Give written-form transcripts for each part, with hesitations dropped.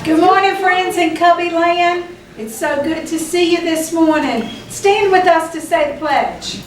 Good morning, friends in Cubby Land. It's so good to see you this morning. Stand with us to say the pledge.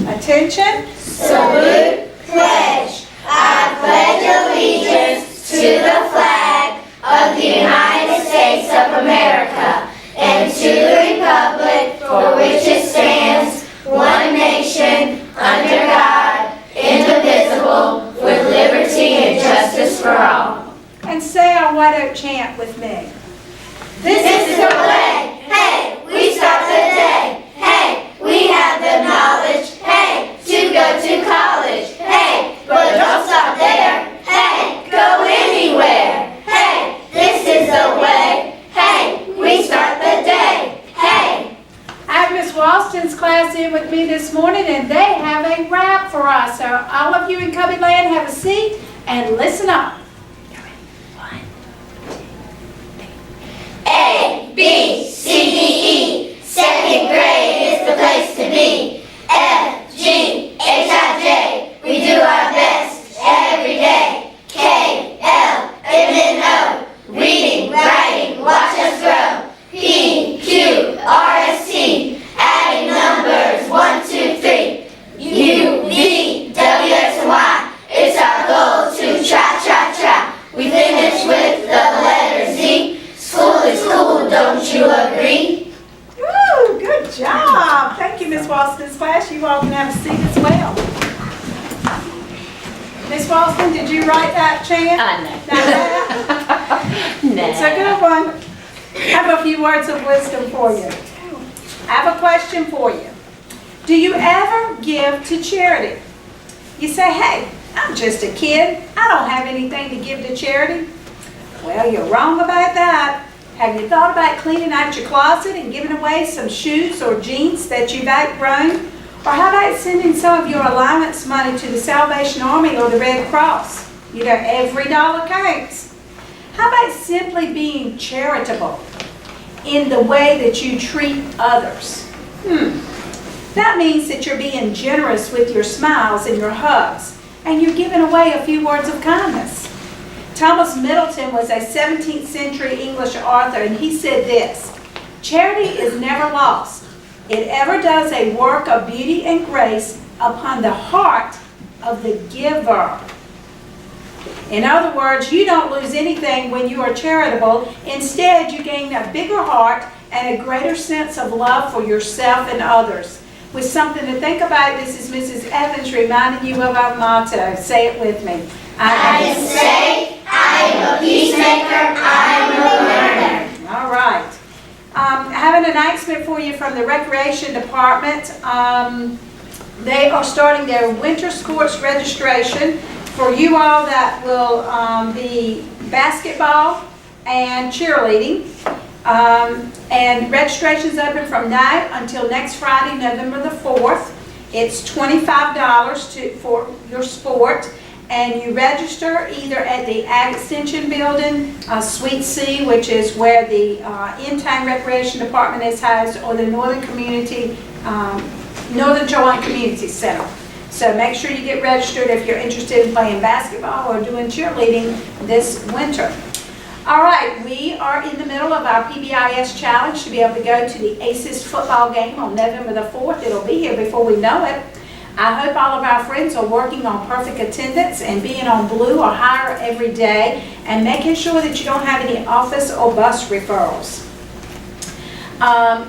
Attention. Salute, pledge. I pledge allegiance to the flag of the United States of America and to the republic for which it stands, one nation, under God, indivisible, with liberty and justice for all. And say our White Oak chant with me. This is the way. Hey, we start the day. Hey, we have the knowledge. Hey, to go to college. Hey, but don't stop there. Hey, go anywhere. Hey, this is the way. Hey, we start the day. Hey. I have Miss Walston's class in with me this morning, and they have a rap for us. So all of you in Cubby Land, have a seat and listen up. A, B, C, D, E. Second grade is the place to be. F, G, H, I, J. We do our best every day. K, L, M, N, O. Reading, writing, watch us grow. P, Q, R, S, T. Adding numbers, 1, 2, 3. U, V, W, X, and Y. It's our goal to try. We finish with the letter Z. School is cool, don't you agree? Woo, good job. Thank you, Miss Walston's class. You all can have a seat as well. Miss Walston, did you write that chant? No. It's a good one. I have a few words of wisdom for you. I have a question for you. Do you ever give to charity? You say, hey, I'm just a kid. I don't have anything to give to charity. Well, you're wrong about that. Have you thought about cleaning out your closet and giving away some shoes or jeans that you've outgrown? Or how about sending some of your allowance money to the Salvation Army or the Red Cross? You know, every dollar counts. How about simply being charitable in the way that you treat others? That means that you're being generous with your smiles and your hugs, and you're giving away a few words of kindness. Thomas Middleton was a 17th century English author, and he said this: charity is never lost. It ever does a work of beauty and grace upon the heart of the giver. In other words, you don't lose anything when you are charitable. Instead, you gain a bigger heart and a greater sense of love for yourself and others. With something to think about, this is Mrs. Evans reminding you of our motto. Say it with me. I am safe, I am a peacemaker, I am a learner. All right. I have an announcement for you from the Recreation Department. They are starting their winter sports registration for you all that will be basketball and cheerleading. And registration's open from now until next Friday, November the 4th. It's $25 for your sport, and you register either at the Ag Extension Building, Suite C, which is where the in-town recreation department is housed, or the Northern Chowan Community Center. So make sure you get registered if you're interested in playing basketball or doing cheerleading this winter. All right, we are in the middle of our PBIS challenge to be able to go to the ACES football game on November the 4th. It'll be here before we know it. I hope all of our friends are working on perfect attendance and being on blue or higher every day, and making sure that you don't have any office or bus referrals.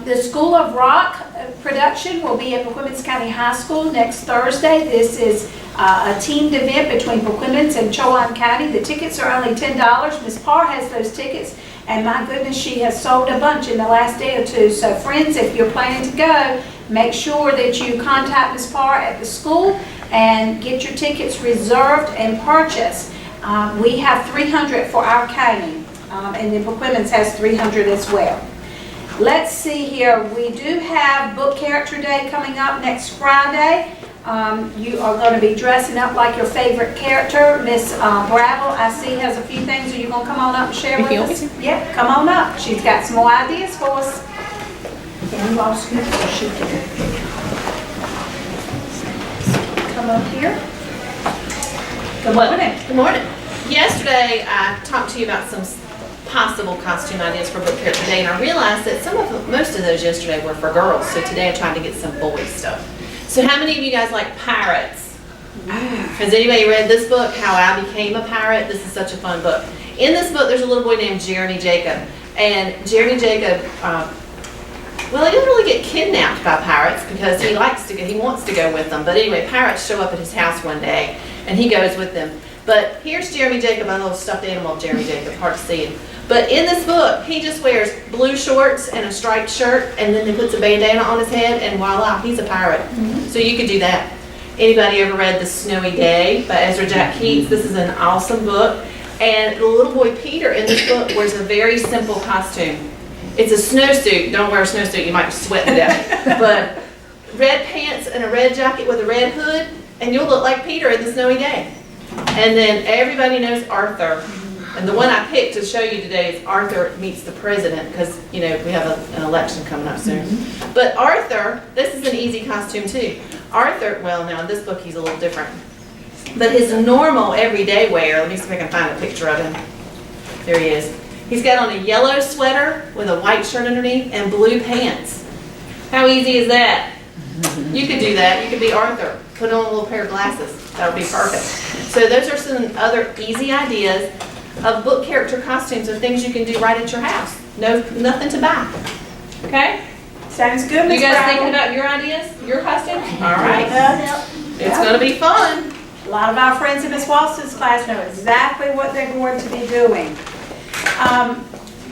The School of Rock production will be at Paquimims County High School next Thursday. This is a teamed event between Paquimims and Chowan County. The tickets are only $10. Ms. Parr has those tickets, and my goodness, she has sold a bunch in the last day or two. So friends, if you're planning to go, make sure that you contact Ms. Parr at the school and get your tickets reserved and purchased. We have 300 for our county, and then Paquimims has 300 as well. Let's see here. We do have Book Character Day coming up next Friday. You are going to be dressing up like your favorite character. Miss Bravel, I see, has a few things. Are you going to come on up and share with us? Yeah, come on up. She's got some more ideas for us. Can you all scoot so she can come up here? Good morning. Good morning. yesterday I talked to you about some possible costume ideas for Book Fair today, and I realized that most of those yesterday were for girls, so today I'm trying to get some boys stuff. So how many of you guys like pirates? Has anybody read this book, How I Became a Pirate? This is such a fun book. In this book, there's a little boy named Jeremy Jacob, and Jeremy Jacob, well, he doesn't really get kidnapped by pirates because he wants to go with them. But anyway, pirates show up at his house one day, and he goes with them. But here's Jeremy Jacob, a little stuffed animal of Jeremy Jacob, hard to see him. But in this book, he just wears blue shorts and a striped shirt, and then he puts a bandana on his head, and voila, he's a pirate. So you could do that. Anybody ever read The Snowy Day by Ezra Jack Keats? This is an awesome book. And the little boy Peter in this book wears a very simple costume. It's a snowsuit. Don't wear a snowsuit, you might sweat to death. But red pants and a red jacket with a red hood, and you'll look like Peter in The Snowy Day. And then everybody knows Arthur. And the one I picked to show you today is Arthur Meets the President, because, you know, we have an election coming up soon. But Arthur, this is an easy costume too. Arthur, well, now in this book he's a little different. But his normal everyday wear, let me see if I can find a picture of him. There he is. He's got on a yellow sweater with a white shirt underneath and blue pants. How easy is that? You could do that. You could be Arthur. Put on a little pair of glasses. That would be perfect. So those are some other easy ideas of book character costumes of things you can do right at your house. Nothing to buy. Okay? Sounds good, You Ms. guys Brown. thinking about your ideas? Your costumes? All right. Yeah. It's going to be fun. A lot of our friends in Ms. Walston's class know exactly what they're going to be doing.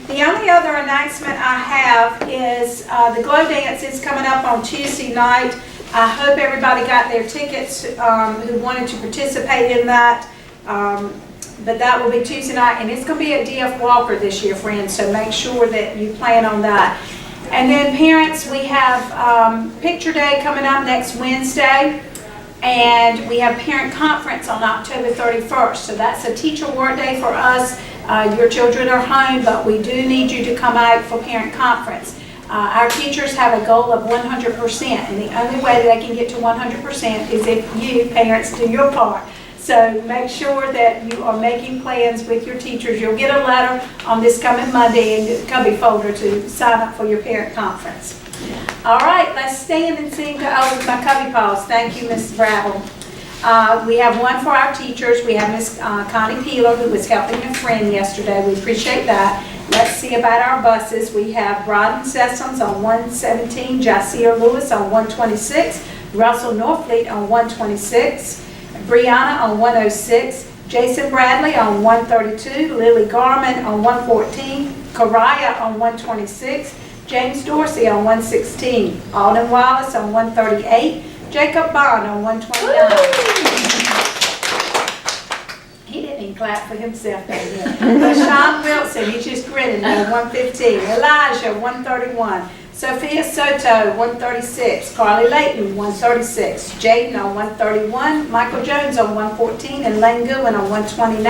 The only other announcement I have is the Glow Dance is coming up on Tuesday night. I hope everybody got their tickets who wanted to participate in that. But that will be Tuesday night, and it's going to be at D.F. Walker this year, friends, so make sure that you plan on that. And then parents, we have Picture Day coming up next Wednesday, and we have Parent Conference on October 31st. So that's a teacher work day for us. Your children are home, but we do need you to come out for Parent Conference. Our teachers have a goal of 100%, and the only way that they can get to 100% is if you, parents, do your part. So make sure that you are making plans with your teachers. You'll get a letter on this coming Monday in the cubby folder to sign up for your parent conference. All right, let's stand and sing to "Oh, With My Cubby Paws." Thank you, Ms. Brattle. We have one for our teachers. We have Ms. Connie Peeler, who was helping a friend yesterday. We appreciate that. Let's see about our buses. We have Broden Sessoms on 117, Jasier Lewis on 126, Russell Norfleet on 126, Brianna on 106, Jason Bradley on 132, Lily Garman on 114, Karaya on 126, James Dorsey on 116, Alden Wallace on 138, Jacob Bond on 129. He didn't even clap for himself that year. LaShawn Wilson, he's just grinning on 115, Elijah 131, Sophia Soto, 136. Carly Layton, 136. Jaden on 131. Michael Jones on 114. And Lane Goodwin on 129.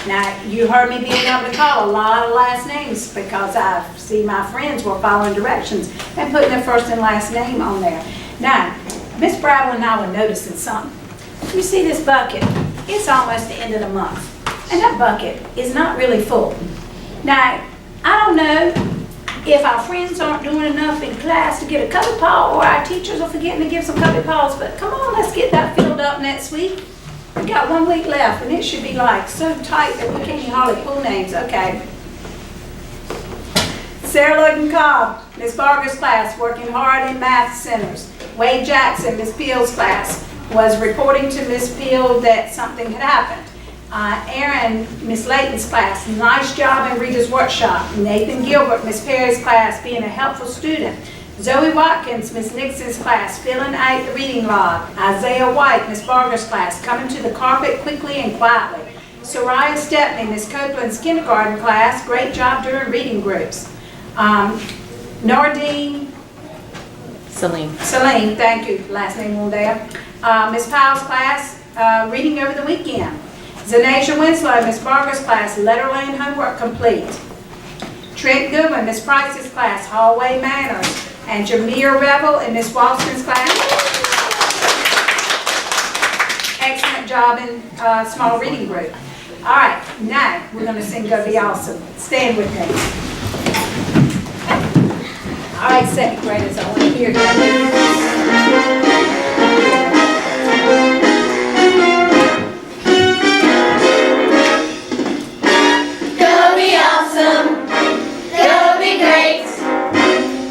Now, you heard me being able to call a lot of last names because I see my friends were following directions and putting their first and last name on there. Now, Miss Brattle and I were noticing something. You see this bucket? It's almost the end of the month. And that bucket is not really full. Now, I don't know if our friends aren't doing enough in class to get a cubby paw, or our teachers are forgetting to give some cubby paws, but come on, let's get that filled up next week. We got 1 week left, and it should be like so tight that we can't even hardly pull names. Okay. Sarah Logan Cobb, Miss Barger's class, working hard in math centers. Wade Jackson, Miss Peel's class, was reporting to Miss Peel that something had happened. Aaron, Miss Layton's class, nice job in Rita's workshop. Nathan Gilbert, Miss Perry's class, being a helpful student. Zoe Watkins, Miss Nixon's class, filling out the reading log. Isaiah White, Miss Barger's class, coming to the carpet quickly and quietly. Soraya Stepney, Miss Copeland's kindergarten class, great job during reading groups. Nardine Celine, thank you, last name on there. Miss Powell's class, reading over the weekend. Zanasia Winslow, Miss Barger's class, letter laying homework complete. Trent Goodwin, Miss Price's class, hallway manners. And Jameer Revel in Miss Walston's class. Excellent job in small reading group. All right, now we're gonna sing Go Be Awesome. Stand with me. All right, second graders, I want to hear you. Go be awesome. Go be great.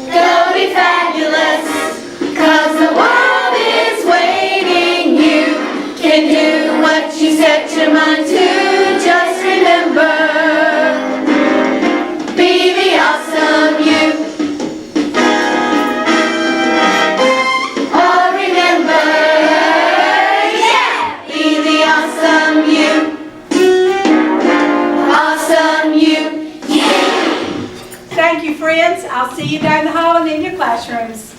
Go be fabulous. 'Cause the world is waiting. You can do what you set your mind to. Just remember, be the awesome you. Oh, remember, yeah, be the awesome you. Awesome you. Thank you, friends. I'll see you down the hall and in your classrooms.